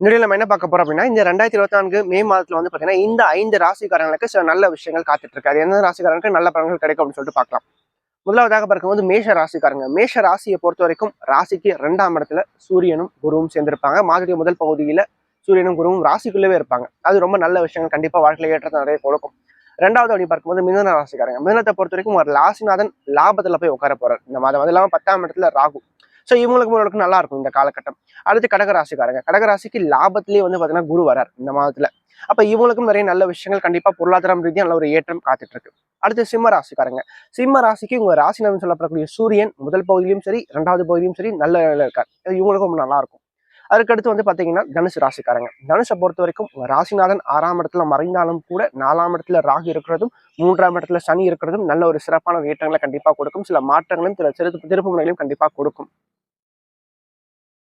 இந்த நம்ம என்ன பார்க்க போறோம் அப்படின்னா, இந்த 2024 மே மாதத்துல வந்து பார்த்தீங்கன்னா, இந்த 5 ராசிக்காரங்களுக்கு சில நல்ல விஷயங்கள் காத்துட்டு இருக்கு. அது எந்த ராசிக்காரங்களுக்கு நல்ல பலன்கள் கிடைக்கும் அப்படின்னு சொல்லிட்டு பார்க்கலாம். முதலாவதாக பார்க்கும்போது மேஷ ராசிக்காரங்க. மேஷ ராசியை பொறுத்தவரைக்கும் ராசிக்கு 2ஆம் இடத்துல சூரியனும், குருவும் சேர்ந்திருப்பாங்க. மாதத்துடைய முதல் பகுதியில சூரியனும், குருவும் ராசிக்குள்ளவே இருப்பாங்க. அது ரொம்ப நல்ல விஷயங்கள் கண்டிப்பா வாழ்க்கையில ஏற்றத்தை நிறைய கொடுக்கும். 2வது அப்படி பார்க்கும்போது மிதுன ராசிக்காரங்க. மிதுனத்தை பொறுத்த வரைக்கும் ஒரு ராசிநாதன் லாபத்துல போய் உட்கார போறாரு இந்த மாதம். அது இல்லாம 10ஆம் இடத்துல ராகு. ஸோ இவங்களுக்கு நல்லா இருக்கும் இந்த காலகட்டம். அடுத்து கடகராசிக்காரங்க. கடகராசிக்கு லாபத்திலேயே வந்து பாத்தீங்கன்னா குரு வரார் இந்த மாதத்துல. அப்ப இவங்களுக்கும் நிறைய நல்ல விஷயங்கள் கண்டிப்பா பொருளாதாரம் ரீதியா நல்ல ஒரு ஏற்றம் காத்துட்டு இருக்கு. அடுத்து சிம்ம ராசிக்காரங்க. சிம்ம ராசிக்கு உங்க ராசிநாதன் சொல்லப்படக்கூடிய சூரியன் முதல் பகுதியிலும் சரி 2வது பகுதியிலும் சரி நல்ல நிலையில இருக்கார். இவங்களுக்கும் ரொம்ப நல்லா இருக்கும். அதுக்கடுத்து வந்து பாத்தீங்கன்னா தனுசு ராசிக்காரங்க. தனுஷை பொறுத்த வரைக்கும் ராசிநாதன் 6ஆம் இடத்துல மறைந்தாலும் கூட 4ஆம் இடத்துல ராகு இருக்கிறதும் 3ஆம் இடத்துல சனி இருக்கிறதும் நல்ல ஒரு சிறப்பான ஏற்றங்களை கண்டிப்பா கொடுக்கும். சில மாற்றங்களையும் சில திருப்பு முனைகளையும் கண்டிப்பா கொடுக்கும்.